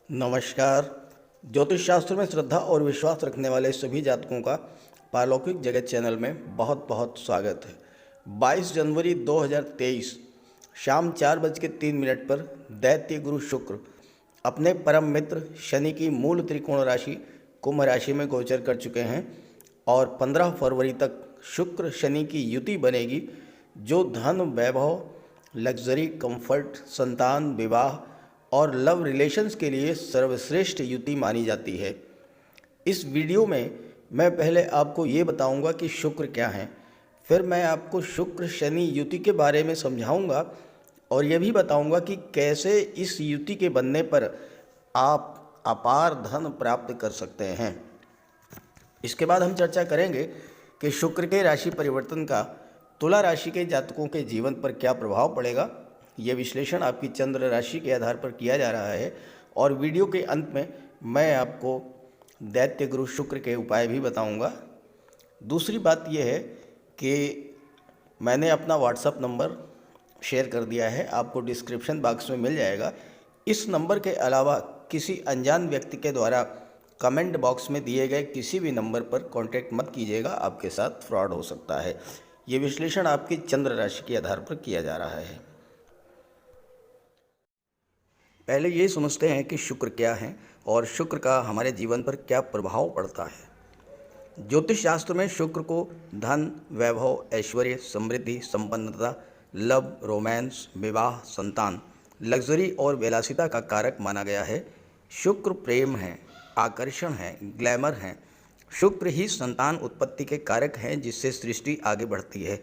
नमस्कार। ज्योतिष शास्त्र में श्रद्धा और विश्वास रखने वाले सभी जातकों का पारलौकिक जगत चैनल में बहुत बहुत स्वागत है। 22 जनवरी 2023 शाम 4:03 पर दैत्य गुरु शुक्र अपने परम मित्र शनि की मूल त्रिकोण राशि कुंभ राशि में गोचर कर चुके हैं और 15 फरवरी तक शुक्र शनि की युति बनेगी, जो धन, वैभव, लग्जरी, कंफर्ट, संतान, विवाह और लव रिलेशंस के लिए सर्वश्रेष्ठ युति मानी जाती है। इस वीडियो में मैं पहले आपको ये बताऊंगा कि शुक्र क्या है, फिर मैं आपको शुक्र शनि युति के बारे में समझाऊंगा और ये भी बताऊंगा कि कैसे इस युति के बनने पर आप अपार धन प्राप्त कर सकते हैं। इसके बाद हम चर्चा करेंगे कि शुक्र के राशि परिवर्तन का तुला राशि के जातकों के जीवन पर क्या प्रभाव पड़ेगा। यह विश्लेषण आपकी चंद्र राशि के आधार पर किया जा रहा है और वीडियो के अंत में मैं आपको दैत्य गुरु शुक्र के उपाय भी बताऊंगा। दूसरी बात यह है कि मैंने अपना व्हाट्सएप नंबर शेयर कर दिया है, आपको डिस्क्रिप्शन बॉक्स में मिल जाएगा। इस नंबर के अलावा किसी अनजान व्यक्ति के द्वारा कमेंट बॉक्स में दिए गए किसी भी नंबर पर कांटेक्ट मत कीजिएगा, आपके साथ फ्रॉड हो सकता है। ये विश्लेषण आपकी चंद्र राशि के आधार पर किया जा रहा है। पहले ये समझते हैं कि शुक्र क्या है और शुक्र का हमारे जीवन पर क्या प्रभाव पड़ता है। ज्योतिष शास्त्र में शुक्र को धन, वैभव, ऐश्वर्य, समृद्धि, संपन्नता, लव, रोमांस, विवाह, संतान, लग्जरी और विलासिता का कारक माना गया है। शुक्र प्रेम है, आकर्षण है, ग्लैमर है। शुक्र ही संतान उत्पत्ति के कारक हैं, जिससे सृष्टि आगे बढ़ती है।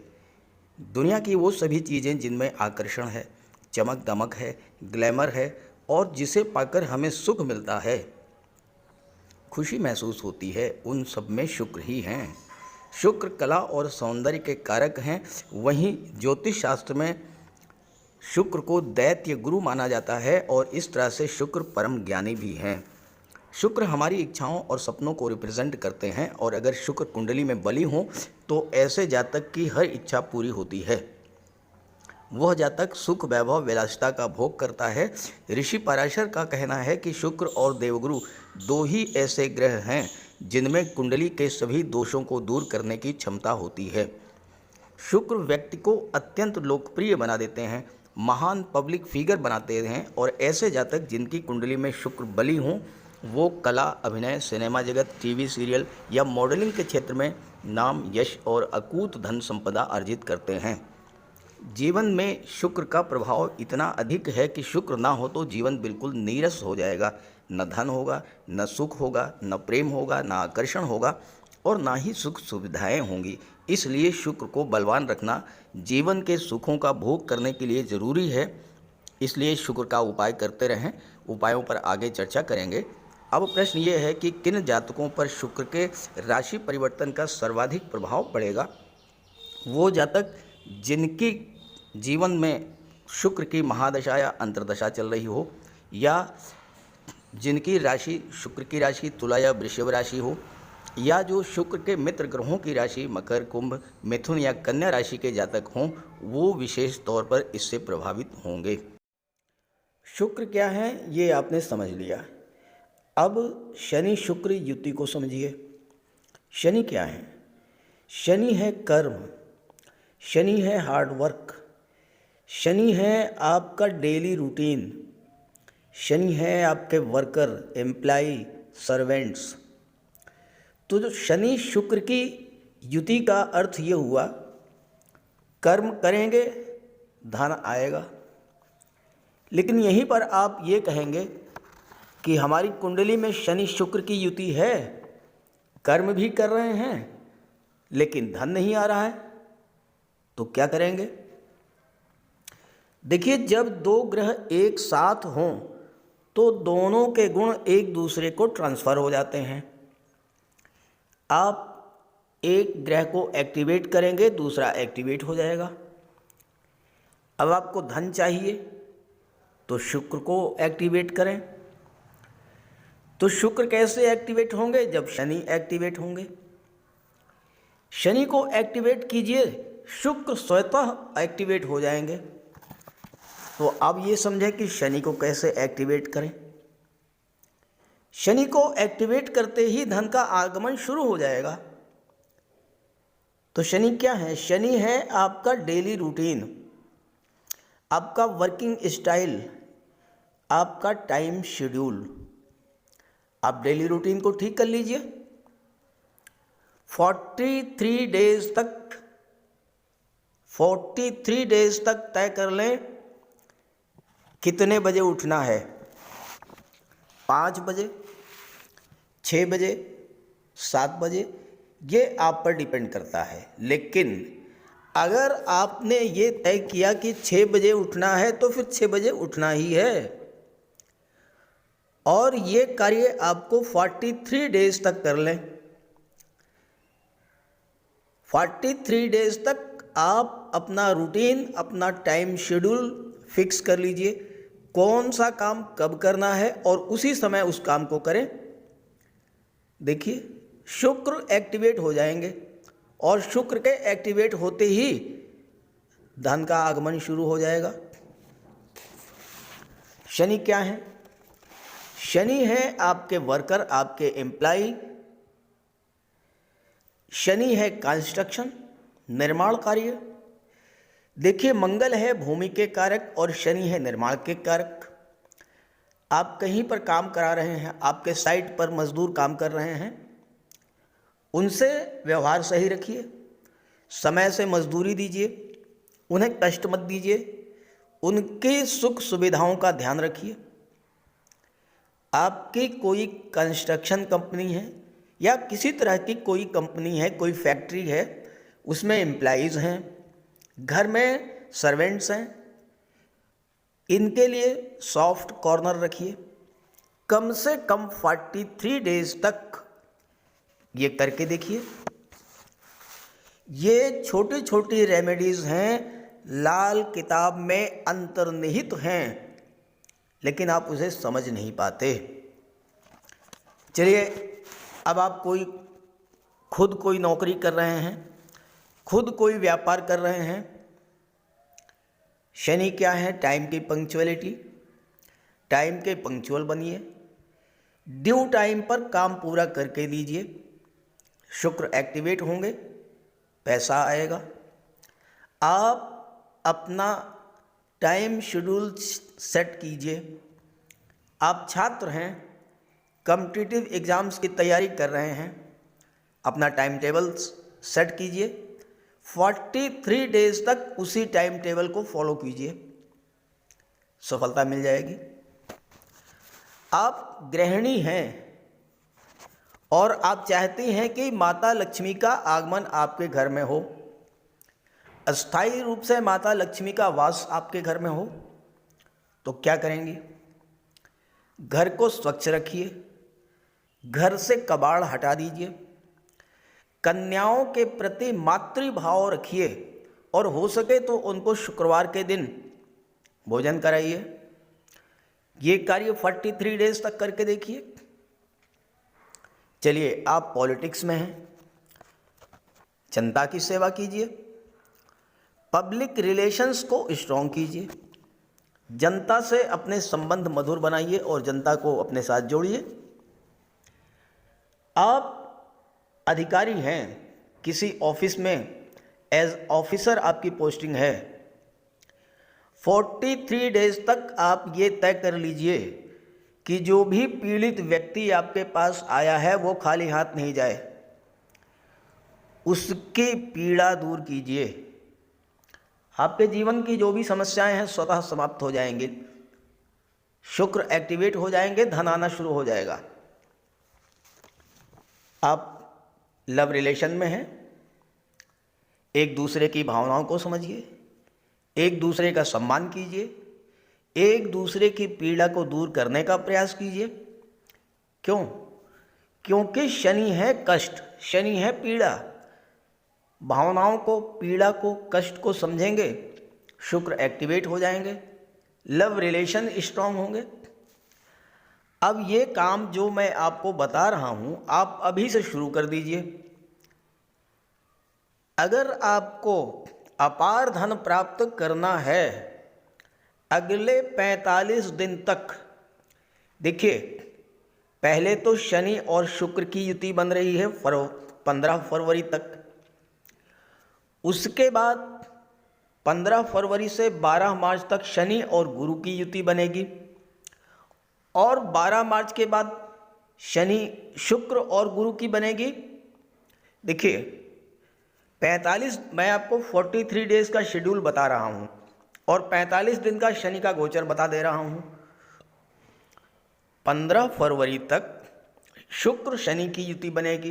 दुनिया की वो सभी चीज़ें जिनमें आकर्षण है, चमक दमक है, ग्लैमर है और जिसे पाकर हमें सुख मिलता है, खुशी महसूस होती है, उन सब में शुक्र ही हैं। शुक्र कला और सौंदर्य के कारक हैं। वहीं ज्योतिष शास्त्र में शुक्र को दैत्य गुरु माना जाता है और इस तरह से शुक्र परम ज्ञानी भी हैं। शुक्र हमारी इच्छाओं और सपनों को रिप्रेजेंट करते हैं और अगर शुक्र कुंडली में बली हो तो ऐसे जातक की हर इच्छा पूरी होती है। वह जातक सुख, वैभव, विलासिता का भोग करता है। ऋषि पराशर का कहना है कि शुक्र और देवगुरु दो ही ऐसे ग्रह हैं जिनमें कुंडली के सभी दोषों को दूर करने की क्षमता होती है। शुक्र व्यक्ति को अत्यंत लोकप्रिय बना देते हैं, महान पब्लिक फिगर बनाते हैं और ऐसे जातक जिनकी कुंडली में शुक्र बली हों वो कला, अभिनय, सिनेमा जगत, टीवी सीरियल या मॉडलिंग के क्षेत्र में नाम, यश और अकूत धन संपदा अर्जित करते हैं। जीवन में शुक्र का प्रभाव इतना अधिक है कि शुक्र ना हो तो जीवन बिल्कुल नीरस हो जाएगा। न धन होगा, न सुख होगा, न प्रेम होगा, न आकर्षण होगा और ना ही सुख सुविधाएं होंगी। इसलिए शुक्र को बलवान रखना जीवन के सुखों का भोग करने के लिए ज़रूरी है। इसलिए शुक्र का उपाय करते रहें। उपायों पर आगे चर्चा करेंगे। अब प्रश्न ये है कि किन जातकों पर शुक्र के राशि परिवर्तन का सर्वाधिक प्रभाव पड़ेगा। वो जातक जिनकी जीवन में शुक्र की महादशा या अंतर्दशा चल रही हो, या जिनकी राशि शुक्र की राशि तुला या वृषभ राशि हो, या जो शुक्र के मित्र ग्रहों की राशि मकर, कुंभ, मिथुन या कन्या राशि के जातक हों, वो विशेष तौर पर इससे प्रभावित होंगे। शुक्र क्या है ये आपने समझ लिया। अब शनि शुक्र युति को समझिए। शनि क्या है? शनि है कर्म, शनि है हार्ड वर्क, शनि है आपका डेली रूटीन, शनि है आपके वर्कर, एम्प्लाई, सर्वेंट्स। तो जो शनि शुक्र की युति का अर्थ ये हुआ, कर्म करेंगे धन आएगा। लेकिन यहीं पर आप ये कहेंगे कि हमारी कुंडली में शनि शुक्र की युति है, कर्म भी कर रहे हैं लेकिन धन नहीं आ रहा है, तो क्या करेंगे? देखिए, जब दो ग्रह एक साथ हों तो दोनों के गुण एक दूसरे को ट्रांसफ़र हो जाते हैं। आप एक ग्रह को एक्टिवेट करेंगे, दूसरा एक्टिवेट हो जाएगा। अब आपको धन चाहिए तो शुक्र को एक्टिवेट करें। तो शुक्र कैसे एक्टिवेट होंगे? जब शनि एक्टिवेट होंगे। शनि को एक्टिवेट कीजिए, शुक्र स्वतः एक्टिवेट हो जाएंगे। तो अब ये समझें कि शनि को कैसे एक्टिवेट करें। शनि को एक्टिवेट करते ही धन का आगमन शुरू हो जाएगा। तो शनि क्या है? शनि है आपका डेली रूटीन, आपका वर्किंग स्टाइल, आपका टाइम शेड्यूल। आप डेली रूटीन को ठीक कर लीजिए। 43 डेज तक 43 डेज तक तय कर लें कितने बजे उठना है। 5 बजे, 6 बजे, 7 बजे, ये आप पर डिपेंड करता है। लेकिन अगर आपने ये तय किया कि 6 बजे उठना है तो फिर 6 बजे उठना ही है। और ये कार्य आपको 43 डेज तक कर लें। 43 डेज तक आप अपना रूटीन, अपना टाइम शेड्यूल फिक्स कर लीजिए, कौन सा काम कब करना है और उसी समय उस काम को करें। देखिए, शुक्र एक्टिवेट हो जाएंगे और शुक्र के एक्टिवेट होते ही धन का आगमन शुरू हो जाएगा। शनि क्या है? शनि है आपके वर्कर, आपके एम्प्लॉय। शनि है कंस्ट्रक्शन, निर्माण कार्य। देखिए, मंगल है भूमि के कारक और शनि है निर्माण के कारक। आप कहीं पर काम करा रहे हैं, आपके साइट पर मजदूर काम कर रहे हैं, उनसे व्यवहार सही रखिए, समय से मजदूरी दीजिए, उन्हें कष्ट मत दीजिए, उनकी सुख सुविधाओं का ध्यान रखिए। आपकी कोई कंस्ट्रक्शन कंपनी है या किसी तरह की कोई कंपनी है, कोई फैक्ट्री है, उसमें एम्प्लॉइज़ हैं, घर में सर्वेंट्स हैं, इनके लिए सॉफ्ट कॉर्नर रखिए। कम से कम 43 डेज तक ये करके देखिए। ये छोटी छोटी रेमेडीज़ हैं, लाल किताब में अंतर्निहित हैं, लेकिन आप उसे समझ नहीं पाते। चलिए, अब आप खुद कोई नौकरी कर रहे हैं, खुद कोई व्यापार कर रहे हैं। शनि क्या है? टाइम की पंक्चुअलिटी। टाइम के पंक्चुअल बनिए, ड्यू टाइम पर काम पूरा करके दीजिए। शुक्र एक्टिवेट होंगे, पैसा आएगा। आप अपना टाइम शेड्यूल सेट कीजिए। आप छात्र हैं, कॉम्पिटिटिव एग्ज़ाम्स की तैयारी कर रहे हैं, अपना टाइम टेबल सेट कीजिए। 43 डेज तक उसी टाइम टेबल को फॉलो कीजिए, सफलता मिल जाएगी। आप गृहिणी हैं और आप चाहती हैं कि माता लक्ष्मी का आगमन आपके घर में हो, अस्थायी रूप से माता लक्ष्मी का वास आपके घर में हो, तो क्या करेंगे? घर को स्वच्छ रखिए, घर से कबाड़ हटा दीजिए, कन्याओं के प्रति मातृभाव रखिए और हो सके तो उनको शुक्रवार के दिन भोजन कराइए। ये कार्य 43 डेज तक करके देखिए। चलिए, आप पॉलिटिक्स में हैं, जनता की सेवा कीजिए, पब्लिक रिलेशंस को स्ट्रॉन्ग कीजिए, जनता से अपने संबंध मधुर बनाइए और जनता को अपने साथ जोड़िए। आप अधिकारी हैं, किसी ऑफिस में एज ऑफिसर आपकी पोस्टिंग है, 43 डेज तक आप ये तय कर लीजिए कि जो भी पीड़ित व्यक्ति आपके पास आया है वो खाली हाथ नहीं जाए, उसकी पीड़ा दूर कीजिए। आपके जीवन की जो भी समस्याएं हैं स्वतः समाप्त हो जाएंगी, शुक्र एक्टिवेट हो जाएंगे, धन आना शुरू हो जाएगा। आप लव रिलेशन में हैं, एक दूसरे की भावनाओं को समझिए, एक दूसरे का सम्मान कीजिए, एक दूसरे की पीड़ा को दूर करने का प्रयास कीजिए। क्यों? क्योंकि शनि है कष्ट, शनि है पीड़ा। भावनाओं को, पीड़ा को, कष्ट को समझेंगे, शुक्र एक्टिवेट हो जाएंगे, लव रिलेशन स्ट्रांग होंगे। अब ये काम जो मैं आपको बता रहा हूँ, आप अभी से शुरू कर दीजिए। अगर आपको अपार धन प्राप्त करना है अगले 45 दिन तक, देखिए पहले तो शनि और शुक्र की युति बन रही है 15 फरवरी तक। उसके बाद 15 फरवरी से 12 मार्च तक शनि और गुरु की युति बनेगी, और 12 मार्च के बाद शनि शुक्र और गुरु की बनेगी। देखिए 45, मैं आपको 43 डेज का शेड्यूल बता रहा हूँ और 45 दिन का शनि का गोचर बता दे रहा हूँ। 15 फरवरी तक शुक्र शनि की युति बनेगी,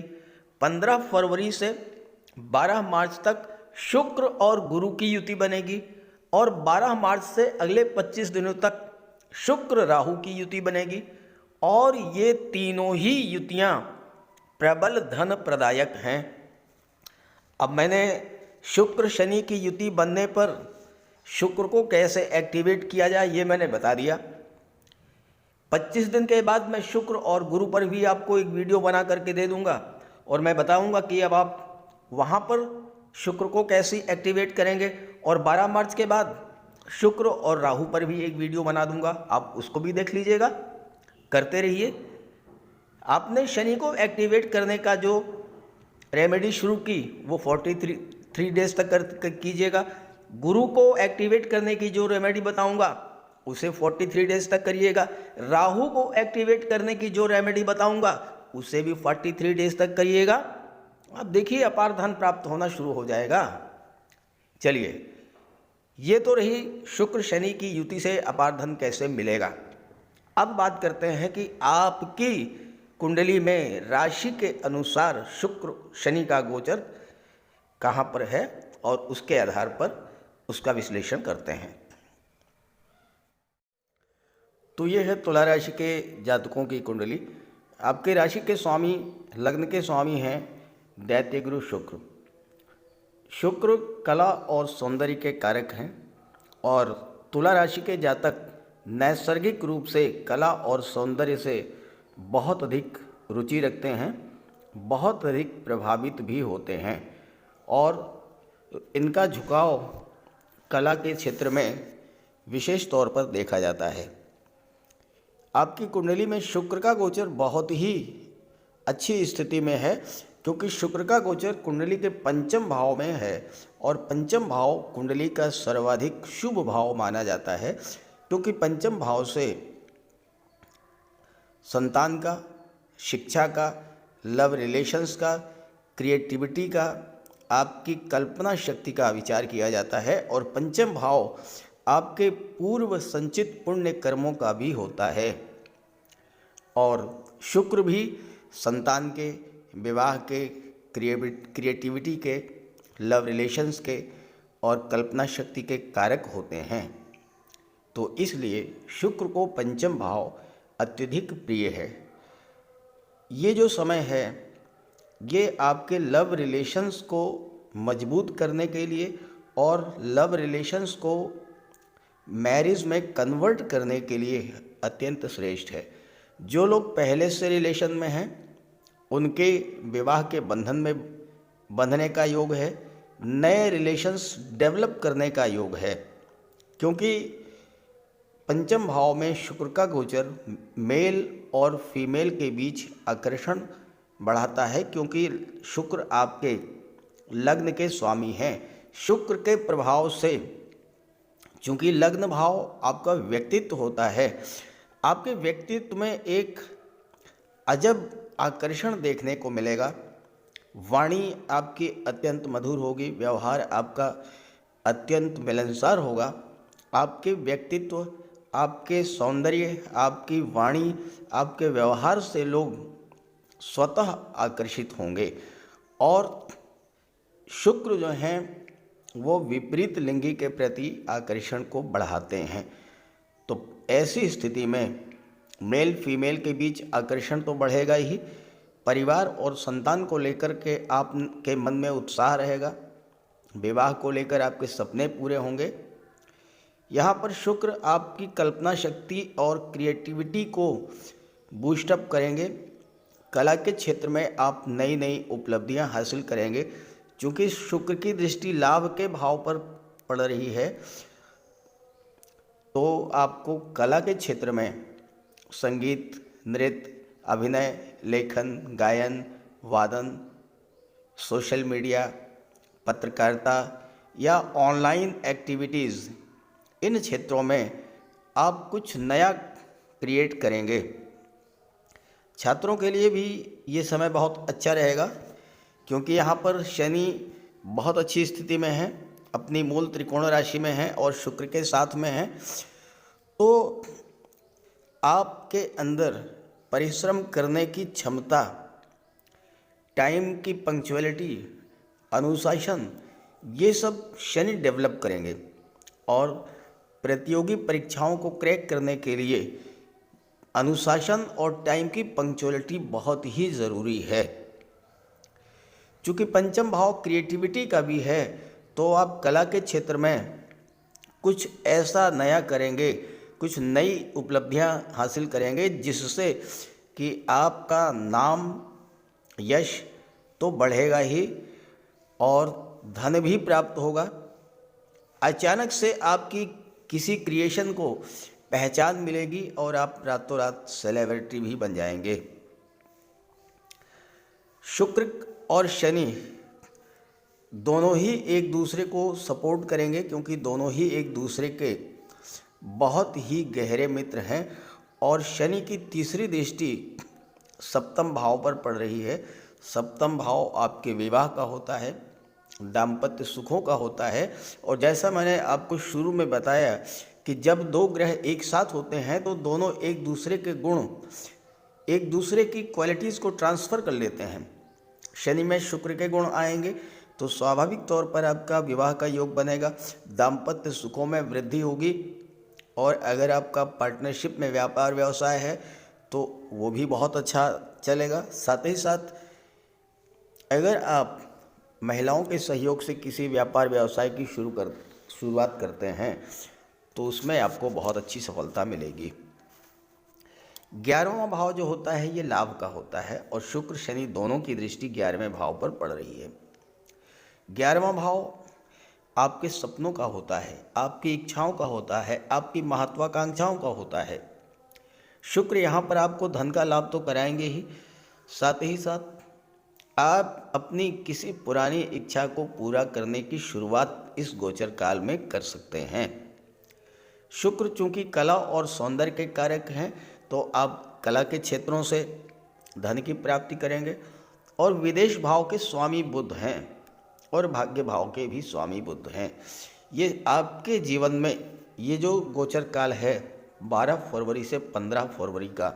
15 फरवरी से 12 मार्च तक शुक्र और गुरु की युति बनेगी, और 12 मार्च से अगले 25 दिनों तक शुक्र राहु की युति बनेगी। और ये तीनों ही युतियाँ प्रबल धन प्रदायक हैं। अब मैंने शुक्र शनि की युति बनने पर शुक्र को कैसे एक्टिवेट किया जाए ये मैंने बता दिया। 25 दिन के बाद मैं शुक्र और गुरु पर भी आपको एक वीडियो बना करके दे दूंगा, और मैं बताऊंगा कि अब आप वहाँ पर शुक्र को कैसे एक्टिवेट करेंगे। और 12 मार्च के बाद शुक्र और राहु पर भी एक वीडियो बना दूंगा, आप उसको भी देख लीजिएगा, करते रहिए। आपने शनि को एक्टिवेट करने का जो रेमेडी शुरू की वो 43 डेज तक कीजिएगा। गुरु को एक्टिवेट करने की जो रेमेडी बताऊंगा उसे 43 डेज तक करिएगा। राहु को एक्टिवेट करने की जो रेमेडी बताऊंगा उसे भी 43 डेज तक करिएगा। अब देखिए अपार धन प्राप्त होना शुरू हो जाएगा। चलिए, ये तो रही शुक्र शनि की युति से अपार धन कैसे मिलेगा। अब बात करते हैं कि आपकी कुंडली में राशि के अनुसार शुक्र शनि का गोचर कहाँ पर है, और उसके आधार पर उसका विश्लेषण करते हैं। तो ये है तुला राशि के जातकों की कुंडली। आपके राशि के स्वामी, लग्न के स्वामी हैं दैत्य गुरु शुक्र। शुक्र कला और सौंदर्य के कारक हैं, और तुला राशि के जातक नैसर्गिक रूप से कला और सौंदर्य से बहुत अधिक रुचि रखते हैं, बहुत अधिक प्रभावित भी होते हैं, और इनका झुकाव कला के क्षेत्र में विशेष तौर पर देखा जाता है। आपकी कुंडली में शुक्र का गोचर बहुत ही अच्छी स्थिति में है, क्योंकि शुक्र का गोचर कुंडली के पंचम भाव में है, और पंचम भाव कुंडली का सर्वाधिक शुभ भाव माना जाता है, क्योंकि पंचम भाव से संतान का, शिक्षा का, लव रिलेशंस का, क्रिएटिविटी का, आपकी कल्पना शक्ति का विचार किया जाता है, और पंचम भाव आपके पूर्व संचित पुण्य कर्मों का भी होता है। और शुक्र भी संतान के, विवाह के, क्रिएटिविटी के, लव रिलेशंस के और कल्पना शक्ति के कारक होते हैं। तो इसलिए शुक्र को पंचम भाव अत्यधिक प्रिय है। ये जो समय है ये आपके लव रिलेशंस को मजबूत करने के लिए और लव रिलेशंस को मैरिज में कन्वर्ट करने के लिए अत्यंत श्रेष्ठ है। जो लोग पहले से रिलेशन में हैं उनके विवाह के बंधन में बंधने का योग है, नए रिलेशंस डेवलप करने का योग है, क्योंकि पंचम भाव में शुक्र का गोचर मेल और फीमेल के बीच आकर्षण बढ़ाता है, क्योंकि शुक्र आपके लग्न के स्वामी हैं। शुक्र के प्रभाव से, चूँकि लग्न भाव आपका व्यक्तित्व होता है, आपके व्यक्तित्व में एक अजब आकर्षण देखने को मिलेगा। वाणी आपकी अत्यंत मधुर होगी, व्यवहार आपका अत्यंत मिलनसार होगा। आपके व्यक्तित्व, आपके सौंदर्य, आपकी वाणी, आपके व्यवहार से लोग स्वतः आकर्षित होंगे। और शुक्र जो हैं वो विपरीत लिंगी के प्रति आकर्षण को बढ़ाते हैं। तो ऐसी स्थिति में मेल फीमेल के बीच आकर्षण तो बढ़ेगा ही, परिवार और संतान को लेकर के आपके मन में उत्साह रहेगा, विवाह को लेकर आपके सपने पूरे होंगे। यहाँ पर शुक्र आपकी कल्पना शक्ति और क्रिएटिविटी को बूस्टअप करेंगे। कला के क्षेत्र में आप नई नई उपलब्धियाँ हासिल करेंगे। चूँकि शुक्र की दृष्टि लाभ के भाव पर पड़ रही है, तो आपको कला के क्षेत्र में संगीत, नृत्य, अभिनय, लेखन, गायन, वादन, सोशल मीडिया, पत्रकारिता या ऑनलाइन एक्टिविटीज़, इन क्षेत्रों में आप कुछ नया क्रिएट करेंगे। छात्रों के लिए भी ये समय बहुत अच्छा रहेगा, क्योंकि यहाँ पर शनि बहुत अच्छी स्थिति में है, अपनी मूल त्रिकोण राशि में है और शुक्र के साथ में है। तो आपके अंदर परिश्रम करने की क्षमता, टाइम की पंक्चुअलिटी, अनुशासन, ये सब शनि डेवलप करेंगे और प्रतियोगी परीक्षाओं को क्रैक करने के लिए अनुशासन और टाइम की पंक्चुअलिटी बहुत ही ज़रूरी है। चूँकि पंचम भाव क्रिएटिविटी का भी है, तो आप कला के क्षेत्र में कुछ ऐसा नया करेंगे, कुछ नई उपलब्धियां हासिल करेंगे, जिससे कि आपका नाम, यश तो बढ़ेगा ही और धन भी प्राप्त होगा। अचानक से आपकी किसी क्रिएशन को पहचान मिलेगी और आप रातों रात सेलिब्रिटी भी बन जाएंगे। शुक्र और शनि दोनों ही एक दूसरे को सपोर्ट करेंगे, क्योंकि दोनों ही एक दूसरे के बहुत ही गहरे मित्र हैं और शनि की तीसरी दृष्टि सप्तम भाव पर पड़ रही है। सप्तम भाव आपके विवाह का होता है, दाम्पत्य सुखों का होता है। और जैसा मैंने आपको शुरू में बताया कि जब दो ग्रह एक साथ होते हैं तो दोनों एक दूसरे के गुण, एक दूसरे की क्वालिटीज़ को ट्रांसफ़र कर लेते हैं। शनि में शुक्र के गुण आएंगे तो स्वाभाविक तौर पर आपका विवाह का योग बनेगा, दाम्पत्य सुखों में वृद्धि होगी। और अगर आपका पार्टनरशिप में व्यापार व्यवसाय है तो वो भी बहुत अच्छा चलेगा। साथ ही साथ अगर आप महिलाओं के सहयोग से किसी व्यापार व्यवसाय की शुरुआत करते हैं तो उसमें आपको बहुत अच्छी सफलता मिलेगी। 11वां भाव जो होता है ये लाभ का होता है और शुक्र शनि दोनों की दृष्टि 11वें भाव पर पड़ रही है। 11वां भाव आपके सपनों का होता है, आपकी इच्छाओं का होता है, आपकी महत्वाकांक्षाओं का होता है। शुक्र यहाँ पर आपको धन का लाभ तो कराएंगे ही, साथ ही साथ आप अपनी किसी पुरानी इच्छा को पूरा करने की शुरुआत इस गोचर काल में कर सकते हैं। शुक्र चूँकि कला और सौंदर्य के कारक हैं, तो आप कला के क्षेत्रों से धन की प्राप्ति करेंगे। और विदेश भाव के स्वामी बुध हैं और भाग्य भाव के भी स्वामी बुध हैं। ये आपके जीवन में ये जो गोचर काल है 12 फरवरी से 15 फरवरी का,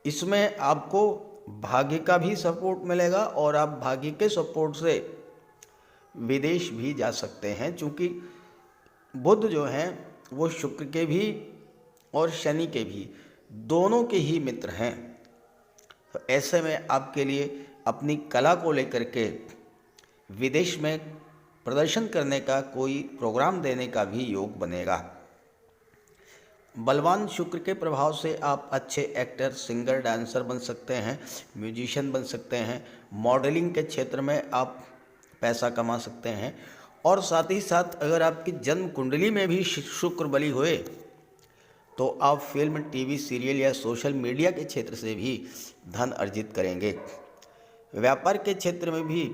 इसमें आपको भाग्य का भी सपोर्ट मिलेगा और आप भाग्य के सपोर्ट से विदेश भी जा सकते हैं, क्योंकि बुध जो हैं वो शुक्र के भी और शनि के भी दोनों के ही मित्र हैं। तो ऐसे में आपके लिए अपनी कला को लेकर के विदेश में प्रदर्शन करने का, कोई प्रोग्राम देने का भी योग बनेगा। बलवान शुक्र के प्रभाव से आप अच्छे एक्टर, सिंगर, डांसर बन सकते हैं, म्यूजिशियन बन सकते हैं, मॉडलिंग के क्षेत्र में आप पैसा कमा सकते हैं। और साथ ही साथ अगर आपकी जन्म कुंडली में भी शुक्र बली हुए तो आप फिल्म, टीवी सीरियल या सोशल मीडिया के क्षेत्र से भी धन अर्जित करेंगे। व्यापार के क्षेत्र में भी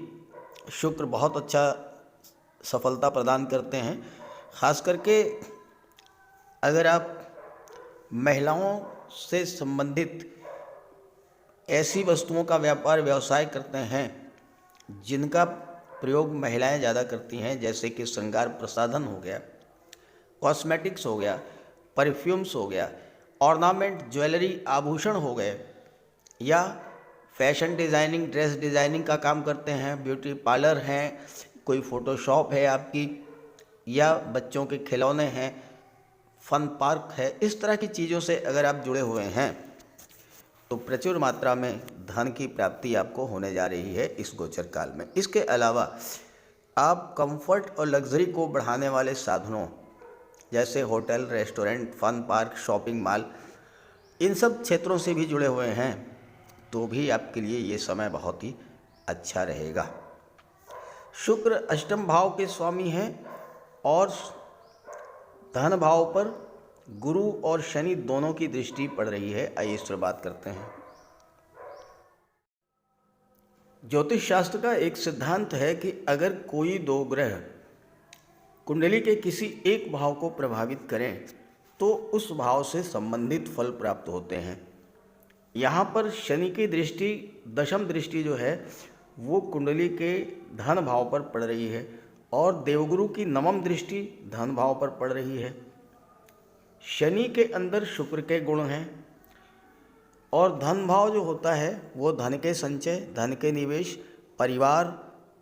शुक्र बहुत अच्छा सफलता प्रदान करते हैं। खास करके अगर आप महिलाओं से संबंधित ऐसी वस्तुओं का व्यापार व्यवसाय करते हैं जिनका प्रयोग महिलाएं ज़्यादा करती हैं, जैसे कि श्रृंगार प्रसाधन हो गया, कॉस्मेटिक्स हो गया, परफ्यूम्स हो गया, ऑर्नामेंट, ज्वेलरी, आभूषण हो गए, या फैशन डिज़ाइनिंग, ड्रेस डिज़ाइनिंग का काम करते हैं, ब्यूटी पार्लर हैं, कोई फ़ोटोशॉप है आपकी, या बच्चों के खिलौने हैं, फन पार्क है, इस तरह की चीज़ों से अगर आप जुड़े हुए हैं तो प्रचुर मात्रा में धन की प्राप्ति आपको होने जा रही है इस गोचर काल में। इसके अलावा आप कंफर्ट और लग्जरी को बढ़ाने वाले साधनों जैसे hotel, restaurant, fun park, shopping mall, इन सब क्षेत्रों से भी जुड़े हुए हैं तो भी आपके लिए ये समय बहुत ही अच्छा रहेगा। शुक्र अष्टम भाव के स्वामी हैं और धन भाव पर गुरु और शनि दोनों की दृष्टि पड़ रही है। आइए इस पर बात करते हैं। ज्योतिष शास्त्र का एक सिद्धांत है कि अगर कोई दो ग्रह कुंडली के किसी एक भाव को प्रभावित करें तो उस भाव से संबंधित फल प्राप्त होते हैं। यहाँ पर शनि की दृष्टि, दशम दृष्टि जो है वो कुंडली के धन भाव पर पड़ रही है और देवगुरु की नवम दृष्टि धन भाव पर पड़ रही है। शनि के अंदर शुक्र के गुण हैं और धन भाव जो होता है वो धन के संचय, धन के निवेश, परिवार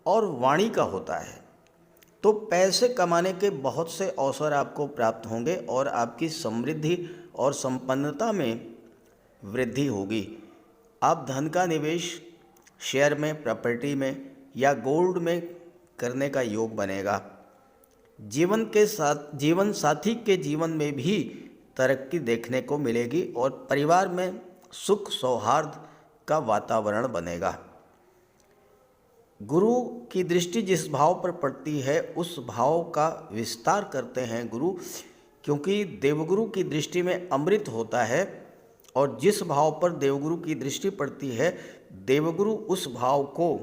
और वाणी का होता है। तो पैसे कमाने के बहुत से अवसर आपको प्राप्त होंगे और आपकी समृद्धि और संपन्नता में वृद्धि होगी। आप धन का निवेश शेयर में, प्रॉपर्टी में या गोल्ड में करने का योग बनेगा। जीवन साथी के जीवन में भी तरक्की देखने को मिलेगी और परिवार में सुख सौहार्द का वातावरण बनेगा। गुरु की दृष्टि जिस भाव पर पड़ती है उस भाव का विस्तार करते हैं गुरु, क्योंकि देवगुरु की दृष्टि में अमृत होता है और जिस भाव पर देवगुरु की दृष्टि पड़ती है देवगुरु उस भाव को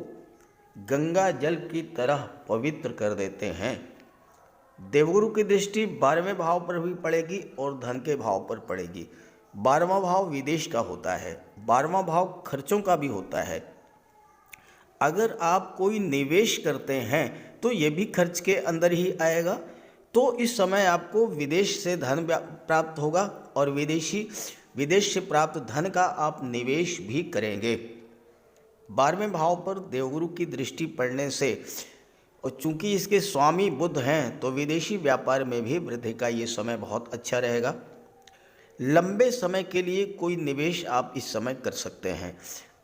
गंगा जल की तरह पवित्र कर देते हैं। देवगुरु की दृष्टि 12वें भाव पर भी पड़ेगी और धन के भाव पर पड़ेगी। 12वां भाव विदेश का होता है, 12वां भाव खर्चों का भी होता है। अगर आप कोई निवेश करते हैं तो ये भी खर्च के अंदर ही आएगा। तो इस समय आपको विदेश से धन प्राप्त होगा और विदेश से प्राप्त धन का आप निवेश भी करेंगे। 12वें भाव पर देवगुरु की दृष्टि पड़ने से और चूंकि इसके स्वामी बुध हैं तो विदेशी व्यापार में भी वृद्धि का ये समय बहुत अच्छा रहेगा। लंबे समय के लिए कोई निवेश आप इस समय कर सकते हैं।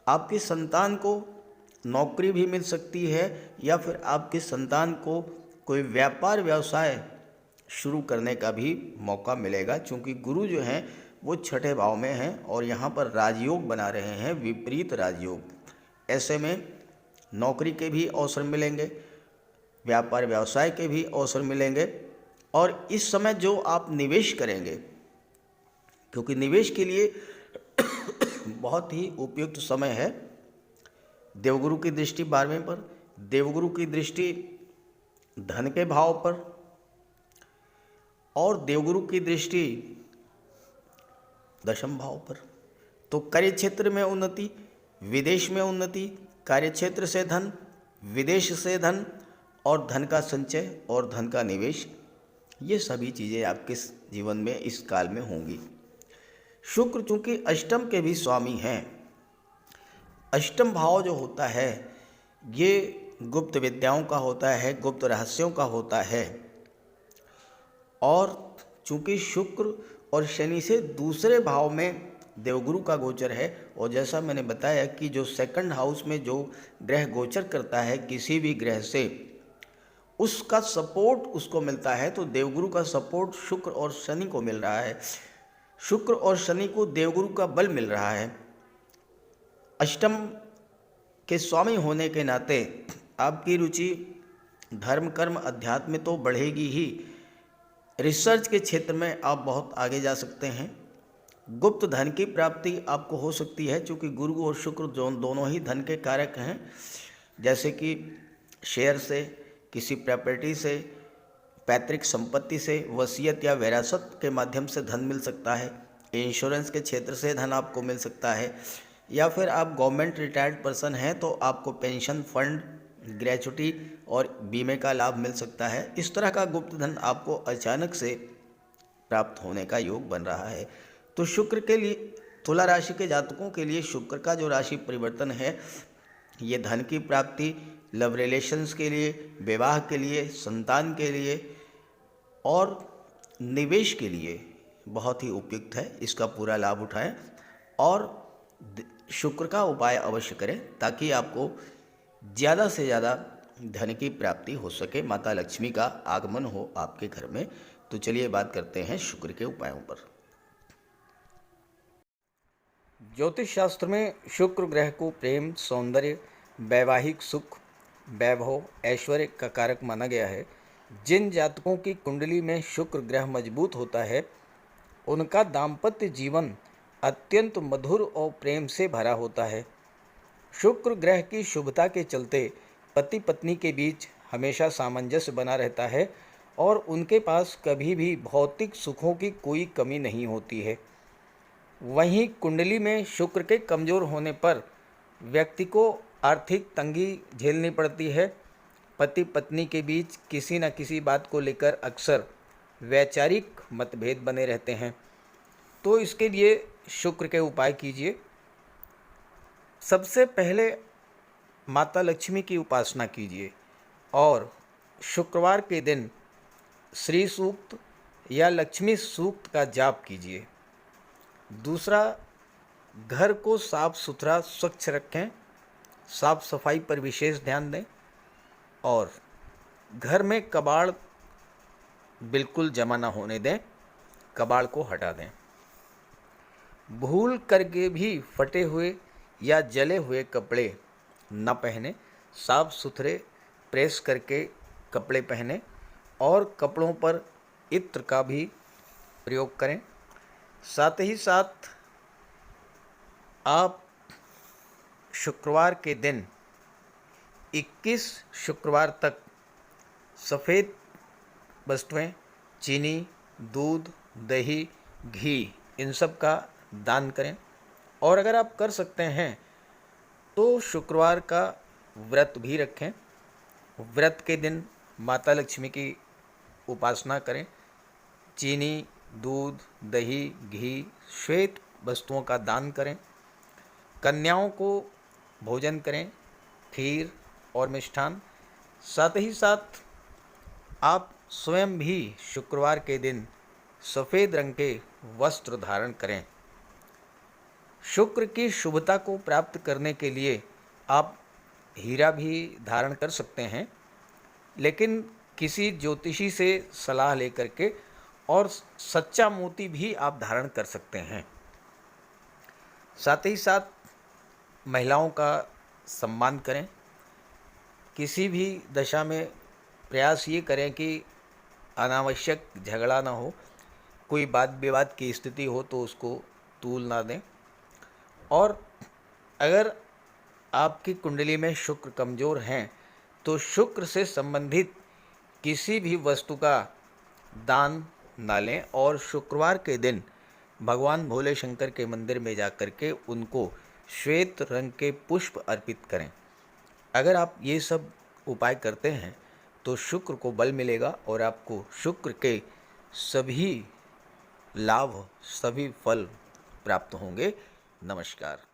आपके संतान को नौकरी भी मिल सकती है या फिर आपके संतान को कोई व्यापार व्यवसाय शुरू करने का भी मौका मिलेगा, चूँकि गुरु जो हैं वो छठे भाव में हैं और यहाँ पर राजयोग बना रहे हैं, विपरीत राजयोग। ऐसे में नौकरी के भी अवसर मिलेंगे, व्यापार व्यवसाय के भी अवसर मिलेंगे और इस समय जो आप निवेश करेंगे, क्योंकि निवेश के लिए बहुत ही उपयुक्त समय है। देवगुरु की दृष्टि 12वें पर, देवगुरु की दृष्टि धन के भाव पर और देवगुरु की दृष्टि दशम भाव पर। तो कार्य क्षेत्र में उन्नति, विदेश में उन्नति, कार्य क्षेत्र से धन, विदेश से धन और धन का संचय और धन का निवेश, ये सभी चीज़ें आपके जीवन में इस काल में होंगी। शुक्र चूँकि अष्टम के भी स्वामी हैं, अष्टम भाव जो होता है ये गुप्त विद्याओं का होता है, गुप्त रहस्यों का होता है और चूँकि शुक्र और शनि से दूसरे भाव में देवगुरु का गोचर है और जैसा मैंने बताया कि जो सेकंड हाउस में जो ग्रह गोचर करता है किसी भी ग्रह से, उसका सपोर्ट उसको मिलता है। तो देवगुरु का सपोर्ट शुक्र और शनि को मिल रहा है, शुक्र और शनि को देवगुरु का बल मिल रहा है। अष्टम के स्वामी होने के नाते आपकी रुचि धर्म, कर्म, अध्यात्म में तो बढ़ेगी ही। रिसर्च के क्षेत्र में आप बहुत आगे जा सकते हैं। गुप्त धन की प्राप्ति आपको हो सकती है, क्योंकि गुरु और शुक्र दोनों ही धन के कारक हैं। जैसे कि शेयर से, किसी प्रॉपर्टी से, पैतृक संपत्ति से, वसीयत या विरासत के माध्यम से धन मिल सकता है। इंश्योरेंस के क्षेत्र से धन आपको मिल सकता है, या फिर आप गवर्नमेंट रिटायर्ड पर्सन हैं तो आपको पेंशन फंड, ग्रेचुटी और बीमे का लाभ मिल सकता है। इस तरह का गुप्त धन आपको अचानक से प्राप्त होने का योग बन रहा है। तो शुक्र के लिए, तुला राशि के जातकों के लिए शुक्र का जो राशि परिवर्तन है ये धन की प्राप्ति, लव रिलेशंस के लिए, विवाह के लिए, संतान के लिए और निवेश के लिए बहुत ही उपयुक्त है। इसका पूरा लाभ उठाएं और शुक्र का उपाय अवश्य करें ताकि आपको ज़्यादा से ज़्यादा धन की प्राप्ति हो सके, माता लक्ष्मी का आगमन हो आपके घर में। तो चलिए बात करते हैं शुक्र के उपायों पर। ज्योतिष शास्त्र में शुक्र ग्रह को प्रेम, सौंदर्य, वैवाहिक सुख, वैभव, ऐश्वर्य का कारक माना गया है। जिन जातकों की कुंडली में शुक्र ग्रह मजबूत होता है उनका दाम्पत्य जीवन अत्यंत मधुर और प्रेम से भरा होता है। शुक्र ग्रह की शुभता के चलते पति पत्नी के बीच हमेशा सामंजस्य बना रहता है और उनके पास कभी भी भौतिक सुखों की कोई कमी नहीं होती है। वहीं कुंडली में शुक्र के कमज़ोर होने पर व्यक्ति को आर्थिक तंगी झेलनी पड़ती है। पति पत्नी के बीच किसी न किसी बात को लेकर अक्सर वैचारिक मतभेद बने रहते हैं। तो इसके लिए शुक्र के उपाय कीजिए। सबसे पहले माता लक्ष्मी की उपासना कीजिए और शुक्रवार के दिन श्री सूक्त या लक्ष्मी सूक्त का जाप कीजिए। दूसरा, घर को साफ सुथरा स्वच्छ रखें, साफ सफाई पर विशेष ध्यान दें और घर में कबाड़ बिल्कुल जमा ना होने दें, कबाड़ को हटा दें। भूल करके भी फटे हुए या जले हुए कपड़े न पहने, साफ सुथरे प्रेस करके कपड़े पहने और कपड़ों पर इत्र का भी प्रयोग करें। साथ ही साथ आप शुक्रवार के दिन 21 शुक्रवार तक सफ़ेद वस्तुएं, चीनी, दूध, दही, घी, इन सब का दान करें। और अगर आप कर सकते हैं तो शुक्रवार का व्रत भी रखें। व्रत के दिन माता लक्ष्मी की उपासना करें। चीनी, दूध, दही, घी, श्वेत वस्तुओं का दान करें। कन्याओं को भोजन करें, खीर और मिष्ठान। साथ ही साथ आप स्वयं भी शुक्रवार के दिन सफ़ेद रंग के वस्त्र धारण करें। शुक्र की शुभता को प्राप्त करने के लिए आप हीरा भी धारण कर सकते हैं, लेकिन किसी ज्योतिषी से सलाह लेकर के, और सच्चा मोती भी आप धारण कर सकते हैं। साथ ही साथ महिलाओं का सम्मान करें। किसी भी दशा में प्रयास ये करें कि अनावश्यक झगड़ा ना हो, कोई वाद विवाद की स्थिति हो तो उसको तूल ना दें। और अगर आपकी कुंडली में शुक्र कमज़ोर हैं तो शुक्र से संबंधित किसी भी वस्तु का दान ना लें और शुक्रवार के दिन भगवान भोले शंकर के मंदिर में जाकर के उनको श्वेत रंग के पुष्प अर्पित करें। अगर आप ये सब उपाय करते हैं तो शुक्र को बल मिलेगा और आपको शुक्र के सभी लाभ, सभी फल प्राप्त होंगे। नमस्कार।